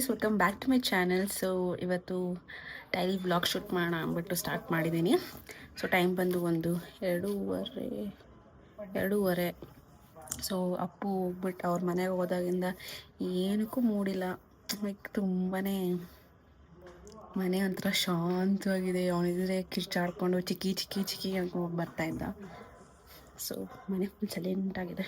Guys, welcome back to my channel. So ಇವತ್ತು daily blog shoot ಮಾಡೋಣ ಅಂದ್ಬಿಟ್ಟು start ಮಾಡಿದ್ದೀನಿ. ಸೊ ಟೈಮ್ ಬಂದು ಒಂದು ಎರಡೂವರೆ. ಸೊ ಅಪ್ಪು ಹೋಗ್ಬಿಟ್ಟು ಅವ್ರ ಮನೆಗೆ ಹೋದಾಗಿಂದ ಏನಕ್ಕೂ ಮೂಡಿಲ್ಲ. ಲೈಕ್ ತುಂಬಾ ಮನೆ ಒಂಥರ ಶಾಂತವಾಗಿದೆ. ಅವನಿದ್ರೆ ಕಿರ್ಚಾಡ್ಕೊಂಡು ಚಿಕ್ಕಿ ಚಿಕ್ಕಿ ಚಿಕ್ಕಿ ಅಂತ ಬರ್ತಾಯಿದ್ದ. ಸೊ ಮನೆ ಫುಲ್ ಸೈಲೆಂಟಾಗಿದೆ.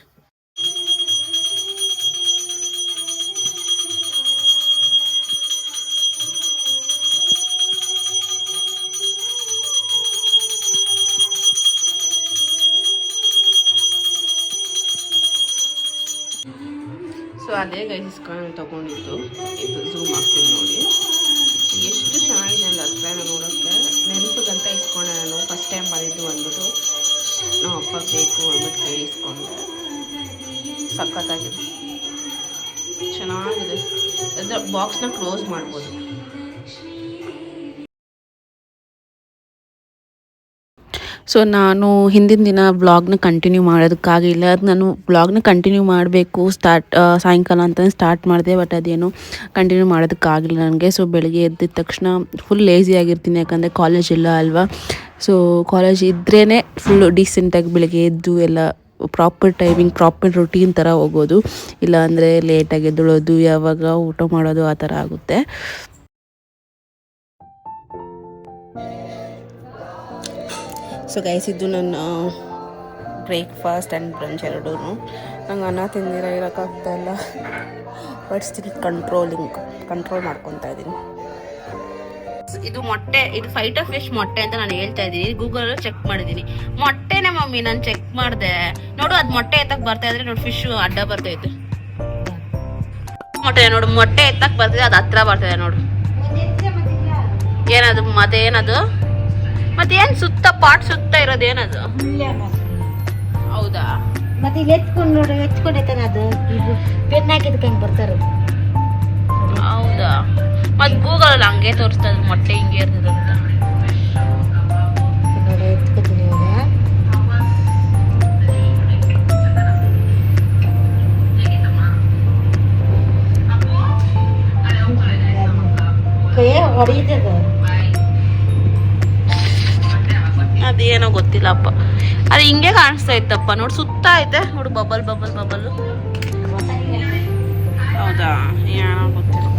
ಸೊ ಅದೇ ಗೈಸ್ ಇಸ್ಕೊಂಡು ತೊಗೊಂಡಿದ್ದು. ಇದು ಝೂಮ್ ಆಗ್ತೀನಿ ನೋಡಿ, ಎಷ್ಟು ಚೆನ್ನಾಗಿದೆ ಅಂದರೆ ಹತ್ರ ನೋಡೋಕ್ಕೆ. ನೆನಪಿಗಂತ ಇಸ್ಕೊಂಡೆ ನಾನು. ಫಸ್ಟ್ ಟೈಮ್ ಬಂದಿದ್ದು ಅಂದ್ಬಿಟ್ಟು ನಾವು ಅಪ್ಪ ಬೇಕು ಅಂದ್ಬಿಟ್ಟು ಕೈ ಇಸ್ಕೊಂಡೆ. ಸಖತ್ತಾಗಿದೆ, ಚೆನ್ನಾಗಿದೆ. ಅದರ ಬಾಕ್ಸ್ನ ಕ್ಲೋಸ್ ಮಾಡ್ಬೋದು. ಸೊ ನಾನು ಹಿಂದಿನ ದಿನ ವ್ಲಾಗ್ನ ಕಂಟಿನ್ಯೂ ಮಾಡೋದಕ್ಕಾಗಿಲ್ಲ. ನಾನು ವ್ಲಾಗ್ನ ಕಂಟಿನ್ಯೂ ಮಾಡಬೇಕು ಸಾಯಂಕಾಲ ಅಂತಲೇ ಸ್ಟಾರ್ಟ್ ಮಾಡಿದೆ, ಬಟ್ ಅದೇನು ಕಂಟಿನ್ಯೂ ಮಾಡೋದಕ್ಕಾಗಿಲ್ಲ ನನಗೆ. ಸೊ ಬೆಳಗ್ಗೆ ಎದ್ದಿದ ತಕ್ಷಣ ಫುಲ್ ಲೇಸಿ ಆಗಿರ್ತೀನಿ, ಯಾಕಂದರೆ ಕಾಲೇಜ್ ಇಲ್ಲ ಅಲ್ವಾ. ಸೊ ಕಾಲೇಜ್ ಇದ್ರೇ ಫುಲ್ಲು ಡೀಸೆಂಟಾಗಿ ಬೆಳಗ್ಗೆ ಎದ್ದು ಎಲ್ಲ ಪ್ರಾಪರ್ ಟೈಮಿಂಗ್, ಪ್ರಾಪರ್ ರುಟೀನ್ ಥರ ಹೋಗೋದು. ಇಲ್ಲಾಂದರೆ ಲೇಟಾಗಿ ಎದ್ದೇಳೋದು, ಯಾವಾಗ ಊಟ ಮಾಡೋದು ಆ ಥರ ಆಗುತ್ತೆ. ಸೊ ಗೈಸ್, ಇದು ನನ್ನ ಬ್ರೇಕ್ಫಾಸ್ಟ್ ಆ್ಯಂಡ್ ಬ್ರಂಚ್ ಎರಡೂ. ನಂಗೆ ಅನ್ನ ತಿಂದಿರ ಇರೋಕ್ಕಾಗ್ತಾಯಿಲ್ಲ, ಬಟ್ ಸ್ಟಿಲ್ ಕಂಟ್ರೋಲ್ ಮಾಡ್ಕೊತಾ ಇದ್ದೀನಿ. ಇದು ಮೊಟ್ಟೆ, ಇದು ಫೈಟ್ ಆಫ್ ಫಿಶ್ ಮೊಟ್ಟೆ ಅಂತ ನಾನು ಹೇಳ್ತಾ ಇದ್ದೀನಿ. ಗೂಗಲಲ್ಲಿ ಚೆಕ್ ಮಾಡಿದ್ದೀನಿ. ಮೊಟ್ಟೆನೇ ಮಮ್ಮಿ, ನಾನು ಚೆಕ್ ಮಾಡಿದೆ ನೋಡು. ಅದು ಮೊಟ್ಟೆ ಎತ್ತಕ್ಕೆ ಬರ್ತಾ ಇದ್ರೆ ನೋಡಿ, ಫಿಶ್ ಅಡ್ಡ ಬರ್ತೈತೆ. ಮೊಟ್ಟೆ ನೋಡು, ಮೊಟ್ಟೆ ಎತ್ತಕ್ಕೆ ಬರ್ತಿದೆ, ಅದು ಹತ್ರ ಬರ್ತದೆ ನೋಡು. ಏನದು ಮತ್ತೇನದು? ಮತ್ತೇನು ಸುತ್ತ ಪಾಟ್ ಸುತ್ತ ಇರೋದು ಏನದು? ಹೌದಾ? ಮತ್ತೆ ಇಲ್ಲಿ ಎತ್ಕೊಂಡೈತಾನ ಅದು ಪೆನ್ ಹಾಕಿದ್ಕಂಗೆ ಬರ್ತಾರೆ. ಹೌದಾ? ಮತ್ತೆ ಗೂಗಲಲ್ಲಿ ಹಂಗೆ ತೋರಿಸ್ತದೆ ಮೊಟ್ಟೆ ಹಿಂಗೆ ಇರ್ತದೆ ಅಂತ. ಎತ್ಕೊತೀನಿ ಕೈ ಹೊಡೆಯುತ್ತದೆ. ಅದೇನೋ ಗೊತ್ತಿಲ್ಲಪ್ಪ, ಅದು ಹಿಂಗೆ ಕಾಣಿಸ್ತಾ ಇತ್ತಪ್ಪ. ನೋಡಿ ಸುತ್ತ ಐತೆ ನೋಡು, ಬಬಲ್. ಹೌದಾ? ಏನೋ ಗೊತ್ತಿಲ್ಲ.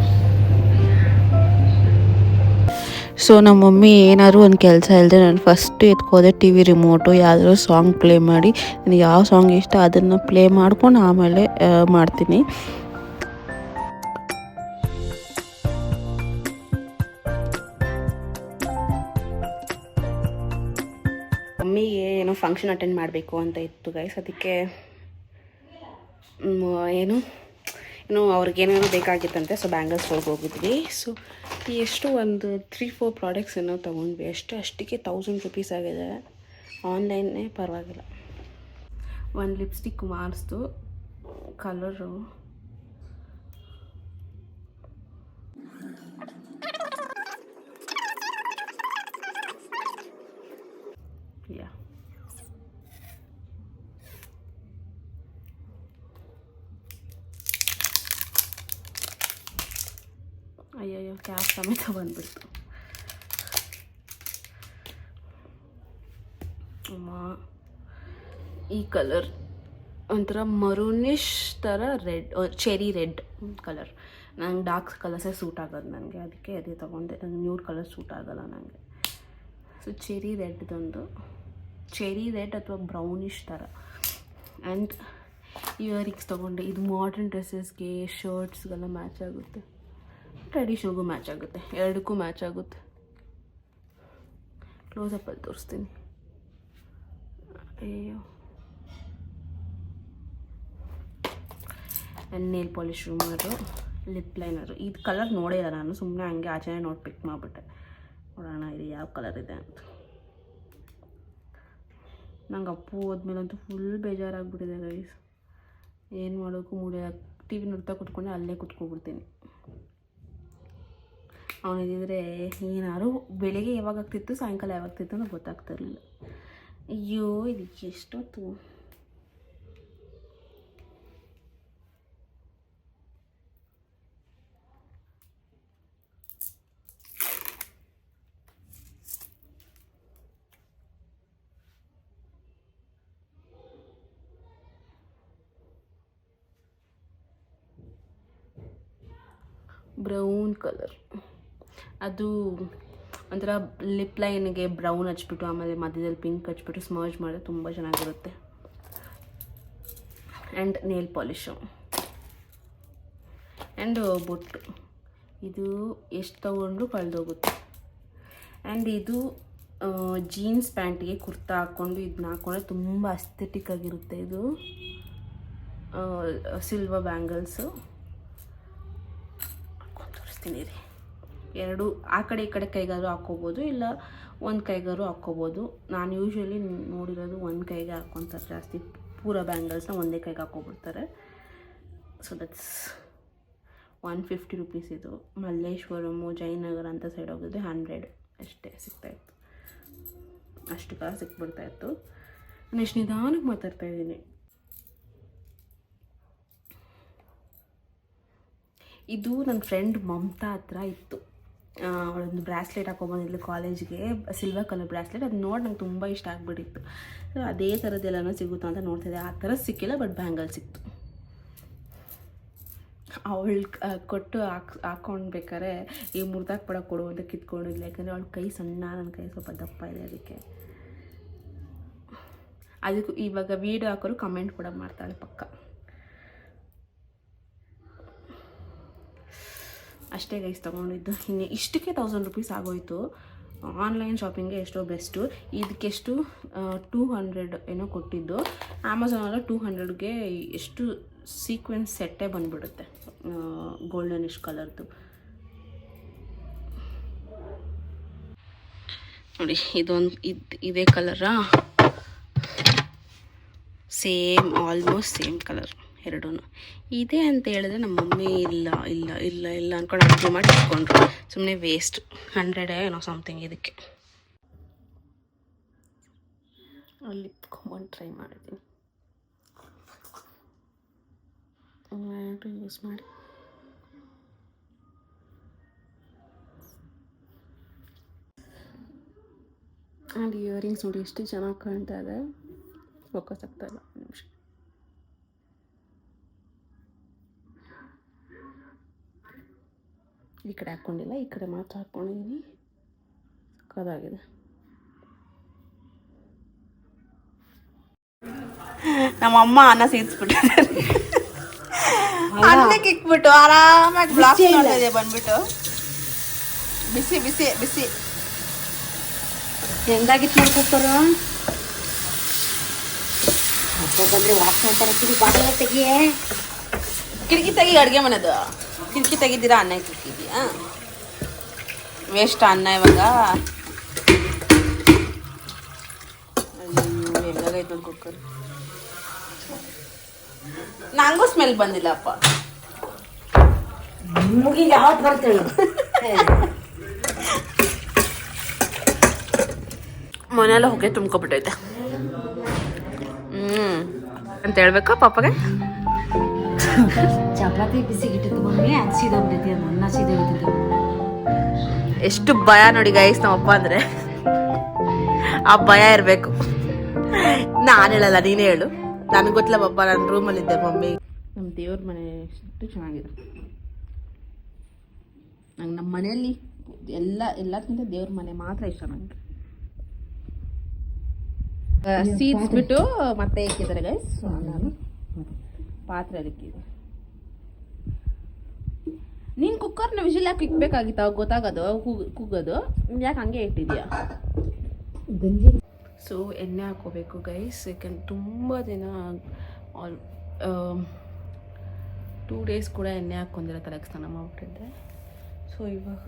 ಸೊ ನಮ್ಮ ಮಮ್ಮಿ ಏನಾದ್ರು ಒಂದು ಕೆಲಸ ಇಲ್ಲದೆ ನಾನು ಫಸ್ಟ್ ಎತ್ಕೋದೆ ಟಿ ವಿ ರಿಮೋಟು. ಯಾವುದಾದ್ರು ಸಾಂಗ್ ಪ್ಲೇ ಮಾಡಿ, ನನಗೆ ಯಾವ ಸಾಂಗ್ ಇಷ್ಟ ಅದನ್ನು ಪ್ಲೇ ಮಾಡ್ಕೊಂಡು ಆಮೇಲೆ ಮಾಡ್ತೀನಿ. ಮಮ್ಮಿಗೆ ಏನೋ ಫಂಕ್ಷನ್ ಅಟೆಂಡ್ ಮಾಡಬೇಕು ಅಂತ ಇತ್ತು ಗೈಸ್. ಅದಕ್ಕೆ ಏನು ಅವ್ರಿಗೇನೇನೋ ಬೇಕಾಗಿತ್ತಂತೆ. ಸೊ ಬ್ಯಾಂಗಲ್ ಸ್ಟೋರ್ಗೆ ಹೋಗಿದ್ವಿ. ಸೊ ಎಷ್ಟು ಒಂದು 3-4 ಪ್ರಾಡಕ್ಟ್ಸ್ ಏನೋ ತೊಗೊಂಡ್ವಿ ಅಷ್ಟಕ್ಕೆ 1000 ರೂಪೀಸ್ ಆಗಿದೆ. ಆನ್ಲೈನ್ನೇ ಪರವಾಗಿಲ್ಲ. ಒಂದು ಲಿಪ್ಸ್ಟಿಕ್ ಮಾರಿಸ್ದು, ಕಲರು ಯಾ ಅಯ್ಯಯ್ಯೋ, ಕ್ಯಾಪ್ ಸಮೇತ ಬಂದ್ಬಿಡ್ತು. ಅಮ್ಮ, ಈ ಕಲರ್ ಒಂಥರ ಮರೂನಿಶ್ ಥರ ರೆಡ್, ಚೆರಿ ರೆಡ್ ಕಲರ್. ನಂಗೆ ಡಾರ್ಕ್ ಕಲರ್ಸೇ ಸೂಟ್ ಆಗೋದು ನನಗೆ, ಅದಕ್ಕೆ ಅದೇ ತೊಗೊಂಡೆ. ನಂಗೆ ನ್ಯೂಡ್ ಕಲರ್ ಸೂಟ್ ಆಗೋಲ್ಲ ನನಗೆ. ಸೊ ಚೆರಿ ರೆಡ್ ಅಥವಾ ಬ್ರೌನಿಶ್ ಥರ. ಆ್ಯಂಡ್ ಇಯರಿಂಗ್ಸ್ ತೊಗೊಂಡೆ. ಇದು ಮಾಡ್ರನ್ ಡ್ರೆಸ್ಸಸ್ಗೆ, ಶರ್ಟ್ಸ್ಗೆಲ್ಲ ಮ್ಯಾಚ್ ಆಗುತ್ತೆ, ಟ್ರೆಡಿಷ್ನಲ್ಗೂ ಮ್ಯಾಚ್ ಆಗುತ್ತೆ, ಎರಡಕ್ಕೂ ಮ್ಯಾಚ್ ಆಗುತ್ತೆ. ಕ್ಲೋಸಪ್ಪಲ್ಲಿ ತೋರಿಸ್ತೀನಿ. ಅಯ್ಯೋ, and nail polish remover, lip liner. ಇದು ಕಲರ್ ನೋಡೇ ಇಲ್ಲ ನಾನು, ಸುಮ್ಮನೆ ಹಂಗೆ ಆಚೆನೇ ನೋಡಿ ಪಿಕ್ ಮಾಡಿಬಿಟ್ಟೆ. ನೋಡೋಣ ಇದು ಯಾವ ಕಲರ್ ಇದೆ ಅಂತ. ನಂಗೆ ಅಪ್ಪು ಹೋದ್ಮೇಲಂತೂ ಫುಲ್ ಬೇಜಾರಾಗ್ಬಿಟ್ಟಿದೆ ಗೈಸ್. ಏನು ಮಾಡೋಕ್ಕೂ ಟಿ ವಿ ನೋಡ್ತಾ ಕೂತ್ಕೊಂಡೆ, ಅಲ್ಲೇ ಕೂತ್ಕೊಬಿಡ್ತೀನಿ. ಅವನಿದ್ರೆ ಏನಾದ್ರು ಬೆಳಿಗ್ಗೆ ಯಾವಾಗ ಆಗ್ತಿತ್ತು, ಸಾಯಂಕಾಲ ಯಾವಾಗ ಆಗ್ತಿತ್ತು ಅನ್ನೋ ಗೊತ್ತಾಗ್ತಿರ್ಲಿಲ್ಲ. ಅಯ್ಯೋ, ಇದಕ್ಕೆ ಎಷ್ಟೊತ್ತು. Brown colour. ಅದು ಒಂಥರ ಲಿಪ್ ಲೈನ್ಗೆ ಬ್ರೌನ್ ಹಚ್ಬಿಟ್ಟು ಆಮೇಲೆ ಮಧ್ಯದಲ್ಲಿ ಪಿಂಕ್ ಹಚ್ಬಿಟ್ಟು ಸ್ಮರ್ಜ್ ಮಾಡಿದ್ರೆ ತುಂಬ ಚೆನ್ನಾಗಿರುತ್ತೆ. ಆ್ಯಂಡ್ ನೇಲ್ ಪಾಲಿಶು ಆ್ಯಂಡ್ ಬೊಟ್ಟು. ಇದು ಎಷ್ಟು ತೊಗೊಂಡ್ರು ಕಳೆದೋಗುತ್ತೆ. ಆ್ಯಂಡ್ ಇದು ಜೀನ್ಸ್ ಪ್ಯಾಂಟಿಗೆ ಕುರ್ತಾ ಹಾಕ್ಕೊಂಡು ಇದನ್ನ ಹಾಕ್ಕೊಂಡ್ರೆ ತುಂಬ ಅಸ್ಥೆಟಿಕ್ ಆಗಿರುತ್ತೆ. ಇದು ಸಿಲ್ವರ್ ಬ್ಯಾಂಗಲ್ಸು ಹಾಕ್ಕೊಂಡು ತೋರಿಸ್ತೀನಿ ರೀ. ಎರಡು ಆ ಕಡೆ ಈ ಕಡೆ ಕೈಗಾರು ಹಾಕ್ಕೋಬೋದು, ಇಲ್ಲ ಒಂದು ಕೈಗಾರು ಹಾಕ್ಕೋಬೋದು. ನಾನು ಯೂಶ್ವಲಿ ನೋಡಿರೋದು ಒಂದು ಕೈಗೆ ಹಾಕ್ಕೊತಾರೆ ಜಾಸ್ತಿ. ಪೂರ ಬ್ಯಾಂಗಲ್ಸ್ನ ಒಂದೇ ಕೈಗೆ ಹಾಕ್ಕೊಬಿಡ್ತಾರೆ. So that's 150 rupees. ಇದು ಮಲ್ಲೇಶ್ವರಮು ಜಯನಗರ ಅಂತ ಸೈಡ್ ಹೋಗಿದ್ರೆ 100 ಅಷ್ಟೇ ಸಿಗ್ತಾಯಿತ್ತು. ಅಷ್ಟು ಕಾಸು ಸಿಕ್ಬಿಡ್ತಾಯಿತ್ತು. ನಾನು ಎಷ್ಟು ನಿಧಾನಕ್ಕೆ ಮಾತಾಡ್ತಾಯಿದ್ದೀನಿ. ಇದು ನನ್ನ ಫ್ರೆಂಡ್ ಮಮತಾ ಹತ್ರ ಇತ್ತು. ಅವಳೊಂದು ಬ್ರಾಸ್ಲೆಟ್ ಹಾಕೊಂಡ್ಬಂದಿದ್ಲು ಕಾಲೇಜ್ಗೆ, ಸಿಲ್ವರ್ ಕಲರ್ ಬ್ರಾಸ್ಲೆಟ್. ಅದು ನೋಡಿ ನಂಗೆ ತುಂಬ ಇಷ್ಟ ಆಗಿಬಿಟ್ಟಿತ್ತು. ಸೊ ಅದೇ ಥರದ್ದೆಲ್ಲನೂ ಸಿಗುತ್ತಾ ಅಂತ ನೋಡ್ತಿದ್ದೆ. ಆ ಥರ ಸಿಕ್ಕಿಲ್ಲ, ಬಟ್ ಬ್ಯಾಂಗಲ್ ಸಿಕ್ತು. ಅವಳು ಕೊಟ್ಟು ಹಾಕ್ಕೊಳ್ಬೇಕಾರೆ ಈ ಮುರಿದಾಕ್ಬಿಡ ಕೊಡು ಅಂತ ಕಿತ್ಕೊಂಡಿಲ್ಲ. ಯಾಕಂದರೆ ಅವಳ ಕೈ ಸಣ್ಣ, ನನ್ನ ಕೈ ಸ್ವಲ್ಪ ದಪ್ಪ ಇದೆ. ಅದಕ್ಕೂ ಇವಾಗ ವೀಡಿಯೋ ಹಾಕೋರು ಕಮೆಂಟ್ ಕೂಡ ಮಾಡ್ತಾಳೆ ಪಕ್ಕ. ಅಷ್ಟೇ ಗೈಸ್ ತೊಗೊಂಡಿದ್ದು. ಇನ್ನು ಇಷ್ಟಕ್ಕೆ 1000 ರುಪೀಸ್ ಆಗೋಯಿತು. ಆನ್ಲೈನ್ ಶಾಪಿಂಗ್ಗೆ ಎಷ್ಟೋ ಬೆಸ್ಟು. ಇದಕ್ಕೆಷ್ಟು 200 ಏನೋ ಕೊಟ್ಟಿದ್ದು. ಅಮೆಝಾನಲ್ಲಿ 200ಗೆ ಎಷ್ಟು ಸೀಕ್ವೆನ್ಸ್ ಸೆಟ್ಟೇ ಬಂದುಬಿಡುತ್ತೆ, ಗೋಲ್ಡನಿಶ್ ಕಲರ್ದು. ನೋಡಿ ಇದೇ ಕಲರಾ, ಸೇಮ್, ಆಲ್ಮೋಸ್ಟ್ ಸೇಮ್ ಕಲರ್ ಎರಡೂ. ಇದೆ ಅಂತ ಹೇಳಿದ್ರೆ ನಮ್ಮ ಮಮ್ಮಿ ಇಲ್ಲ ಇಲ್ಲ ಇಲ್ಲ ಇಲ್ಲ ಅಂದ್ಕೊಂಡು ಅರ್ಜಿ ಮಾಡಿ ಇಟ್ಕೊಂಡ್ರು. ಸುಮ್ಮನೆ ವೇಸ್ಟ್. 100 ಏನೋ ಸಮಥಿಂಗ್ ಇದಕ್ಕೆ. ಅಲ್ಲಿ ಇಟ್ಕೊಂಬಂದು ಟ್ರೈ ಮಾಡಿದ್ದೀನಿ. ಯೂಸ್ ಮಾಡಿ ಆ್ಯಂಡ್ ಇಯರಿಂಗ್ಸ್ ನೋಡಿ ಎಷ್ಟು ಚೆನ್ನಾಗಿ ಕಾಣ್ತಾ ಇದೆ. ಫೋಕಸ್ ಆಗ್ತಾ ಇಲ್ಲ. ನಿಮಿಷ. ಈ ಕಡೆ ಹಾಕ್ಕೊಂಡಿಲ್ಲ, ಈ ಕಡೆ ಮಾತ್ರ ಹಾಕ್ಕೊಂಡಿದ್ದೀನಿ. ಸಕ್ಕತ್ತಾಗಿದೆ. ನಮ್ಮಮ್ಮ ಅನ್ನ ಸೇರಿಸ್ಬಿಟ್ಟಿದ್ದಾರೆ. ಅನ್ನಕ್ಕೆ ಇಕ್ಬಿಟ್ಟು ಆರಾಮಾಗಿ ಬ್ಲಾಕ್ ಮಾಡ್ತಿದೆ ಬಂದ್ಬಿಟ್ಟು. ಬಿಸಿ ಬಿಸಿ ಬಿಸಿ ಹೆಂಗಾಗಿತ್ತು ಮಾಡ್ಕೊತಾರ ಬಂದ್ರೆ ವಾಸನೆ ಅಂತಾರೆ. ಬಾಗಿಲ ತೆಗಿಯೇ, ಕಿಟಕಿ ತೆಗಿ. ಅಡುಗೆ ಮನೆದು ಕಿಟಕಿ ತೆಗಿದ್ದೀರಾ? ಅನ್ನ ಇಕ್ಕಿದ್ದೀಯಾ? ವೇಸ್ಟ್ ಅನ್ನ ಇವಾಗ. ಹೆಂಗಾಗೈತೆ ನೋಡಿ ಕುಕ್ಕರ್. ನಂಗೂ ಸ್ಮೆಲ್ ಬಂದಿಲ್ಲಪ್ಪ. ನಿಮಗೆ ಯಾವತ್ತು ಬರ್ತೇವೆ? ಮನೆಯೆಲ್ಲ ಹೊಗೆ ತುಂಬ್ಕೊಬಿಟ್ಟೈತೆ. ಅಂತ ಹೇಳ್ಬೇಕಾ ಪಾಪಗೆ? ಚಪಾತಿ ಬಿಸಿಗಿಟ್ಟಿದ್ದು ಮಮ್ಮಿ, ಅದು ಸೀದೋಗ್ತೈತಿ. ಅದು ಅನ್ನ ಸೀದೋಗ್ತೈತಿ. ಎಷ್ಟು ಭಯ ನೋಡಿ ಗೈಸ್ ನಮ್ಮಪ್ಪ ಅಂದರೆ. ಆ ಭಯ ಇರಬೇಕು. ನಾನು ಹೇಳಲ್ಲ, ನೀನೇ ಹೇಳು. ನನಗೆ ಗೊತ್ತಿಲ್ಲ ಪಾಪ, ನಾನು ರೂಮಲ್ಲಿದ್ದೆ. ಮಮ್ಮಿ ನಮ್ಮ ದೇವ್ರ ಮನೆ ಎಷ್ಟು ಚೆನ್ನಾಗಿದೆ. ನಂಗೆ ನಮ್ಮ ಮನೆಯಲ್ಲಿ ಎಲ್ಲಕ್ಕಿಂತ ದೇವ್ರ ಮನೆ ಮಾತ್ರ ಇಷ್ಟ ನನಗೆ. ಸೀದ್ಬಿಟ್ಟು ಮತ್ತೆ ಇಕ್ಕಿದ್ದಾರೆ ಗೈಸ್. ನಾನು ಪಾತ್ರೆ ಅದಕ್ಕಿದೆ. ನೀನು ಕುಕ್ಕರ್ನ ವಿಜಿಲ್ ಯಾಕೆ ಇಕ್ಬೇಕಾಗಿತ್ತು? ಅವಾಗ ಗೊತ್ತಾಗೋದು ಕೂಗೋದು. ಯಾಕೆ ಹಂಗೆ ಇಟ್ಟಿದ್ಯಾ? ಸೊ ಎಣ್ಣೆ ಹಾಕೋಬೇಕು ಗೈಸ್. ಯಾಕಂದ್ರೆ ತುಂಬ ದಿನ 2 ಡೇಸ್ ಕೂಡ ಎಣ್ಣೆ ಹಾಕ್ಕೊಂಡಿರೋ ತಲೆಗೆ ಸ್ನಾನ ಮಾಡಿಬಿಟ್ಟಿದ್ದೆ. ಸೊ ಇವಾಗ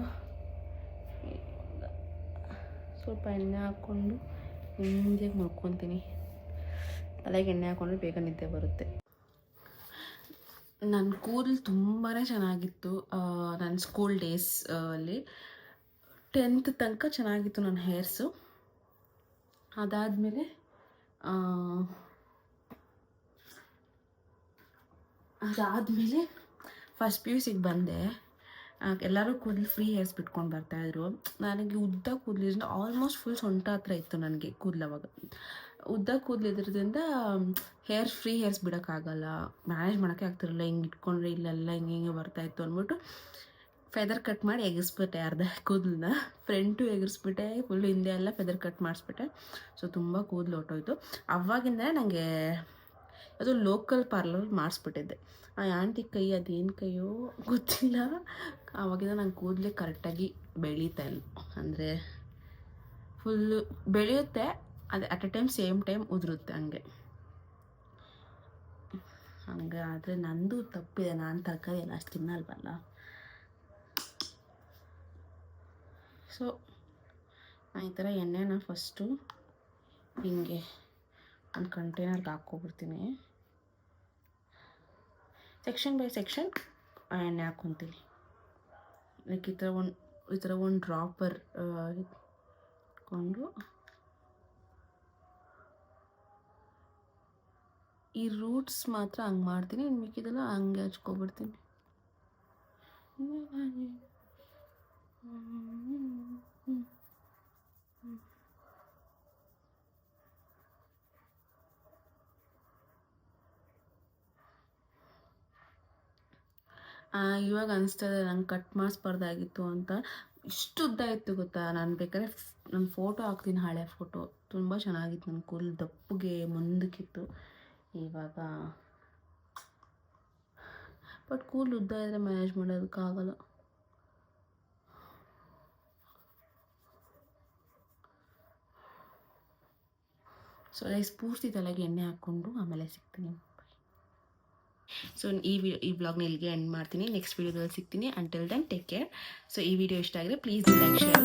ಸ್ವಲ್ಪ ಎಣ್ಣೆ ಹಾಕ್ಕೊಂಡು ನಿಂಜಾಗಿ ಮಾಡ್ಕೊತೀನಿ. ತಲೆಗೆ ಎಣ್ಣೆ ಹಾಕ್ಕೊಂಡ್ರೆ ಬೇಗ ನಿದ್ದೆ ಬರುತ್ತೆ. ನನ್ನ ಕೂದಲು ತುಂಬಾ ಚೆನ್ನಾಗಿತ್ತು. ನನ್ನ ಸ್ಕೂಲ್ ಡೇಸ್ ಅಲ್ಲಿ 10th ತನಕ ಚೆನ್ನಾಗಿತ್ತು ನನ್ನ ಹೇರ್ಸು. ಅದಾದಮೇಲೆ ಫಸ್ಟ್ PUCಗೆ ಬಂದೆ. ಎಲ್ಲರೂ ಕೂದಲು ಫ್ರೀ ಹೇರ್ಸ್ ಬಿಟ್ಕೊಂಡು ಬರ್ತಾಯಿದ್ರು. ನನಗೆ ಉದ್ದ ಕೂದಲಿದ್ರಿಂದ ಆಲ್ಮೋಸ್ಟ್ ಫುಲ್ ಸೊಂಟ ಹತ್ರ ಇತ್ತು ನನಗೆ ಕೂದಲು. ಅವಾಗ ಉದ್ದ ಕೂದಲಿದ್ರಿಂದ ಫ್ರೀ ಹೇರ್ಸ್ ಬಿಡೋಕ್ಕಾಗಲ್ಲ, ಮ್ಯಾನೇಜ್ ಮಾಡೋಕ್ಕೆ ಆಗ್ತಿರಲಿಲ್ಲ. ಹಿಂಗೆ ಇಟ್ಕೊಂಡ್ರೆ ಇಲ್ಲೆಲ್ಲ ಹಿಂಗೆ ಬರ್ತಾಯಿತ್ತು ಅಂದ್ಬಿಟ್ಟು ಫೆದರ್ ಕಟ್ ಮಾಡಿ ಎಗರಿಸ್ಬಿಟ್ಟೆ ಅರ್ಧ ಕೂದಲನ್ನ. ಫ್ರಂಟು ಎಗರಿಸ್ಬಿಟ್ಟೆ, ಫುಲ್ ಹಿಂದೆ ಎಲ್ಲ ಫೆದರ್ ಕಟ್ ಮಾಡಿಸ್ಬಿಟ್ಟೆ. ಸೊ ತುಂಬ ಕೂದಲು ಹೊಟ್ಟೋಯ್ತು. ಅವಾಗಿಂದ ನನಗೆ ಅದು ಲೋಕಲ್ ಪಾರ್ಲರ್ ಮಾಡಿಸ್ಬಿಟ್ಟಿದ್ದೆ. ಆ ಆಂಟಿ ಕೈ ಅದೇನು ಕೈಯೋ ಗೊತ್ತಿಲ್ಲ, ಆವಾಗಿಂದ ನಂಗೆ ಕೂದಲೇ ಕರೆಕ್ಟಾಗಿ ಬೆಳೀತಾ ಇಲ್ಲ. ಅಂದರೆ ಫುಲ್ಲು ಬೆಳೆಯುತ್ತೆ, ಅದು at a time same time ಉದುರುತ್ತೆ ಹಂಗೆ. ಆದರೆ ನಂದು ತಪ್ಪಿದೆ, ನಾನು ತರಕಾರಿ ಎಲ್ಲ ಅಷ್ಟು ತಿನ್ನಲ್ವಲ್ಲ. ಸೊ ನಾನು ಈ ಥರ ಎಣ್ಣೆನ ಫಸ್ಟು ಹಿಂಗೆ ಒಂದು ಕಂಟೈನರ್ಗೆ ಹಾಕ್ಕೊಬಿಡ್ತೀನಿ. ಸೆಕ್ಷನ್ ಬೈ ಸೆಕ್ಷನ್ ಎಣ್ಣೆ ಹಾಕ್ಕೊತೀನಿ. ಲೈಕ್ ಈ ಥರ ಒಂದು ಡ್ರಾಪರ್ ಇಟ್ಕೊಂಡು ಈ ರೂಟ್ಸ್ ಮಾತ್ರ ಹಂಗೆ ಮಾಡ್ತೀನಿ, ಇನ್ನು ಮಿಕ್ಕಿದೆಲ್ಲ ಹಂಗೆ ಹಚ್ಕೊಬಿಡ್ತೀನಿ. ಇವಾಗ ಅನಿಸ್ತದೆ ನಂಗೆ ಕಟ್ ಮಾಡಿಸ್ಬಾರ್ದಾಗಿತ್ತು ಅಂತ. ಇಷ್ಟು ಉದ್ದ ಇತ್ತು ಗೊತ್ತಾ. ನಾನು ಬೇಕಾದ್ರೆ ನನ್ನ ಫೋಟೋ ಹಾಕ್ತೀನಿ, ಹಳೆ ಫೋಟೋ. ತುಂಬ ಚೆನ್ನಾಗಿತ್ತು, ನನ್ನ ಕೂದಲು ದಪ್ಪಗೆ ಮುಂದಕ್ಕಿತ್ತು. ಇವಾಗ ಬಟ್ ಕೂದಲು ಉದ್ದ ಇದ್ದರೆ ಮ್ಯಾನೇಜ್ ಮಾಡೋದಕ್ಕಾಗಲ್ಲ. ಸೊ ಗೈಸ್, ಪೂರ್ತಿ ತಲೆಗೆ ಎಣ್ಣೆ ಹಾಕ್ಕೊಂಡು ಆಮೇಲೆ ಸಿಗ್ತೀನಿ. ಸೊ ಈ ವ್ಲಾಗ್ನ ಇಲ್ಲಿಗೆ ಎಂಡ್ ಮಾಡ್ತೀನಿ. ನೆಕ್ಸ್ಟ್ ವೀಡಿಯೋದಲ್ಲಿ ಸಿಗ್ತೀನಿ. Until then take care. So ಈ ವಿಡಿಯೋ ಇಷ್ಟ ಆಗಿದ್ರೆ ಪ್ಲೀಸ್ ಲೈಕ್, ಶೇರ್,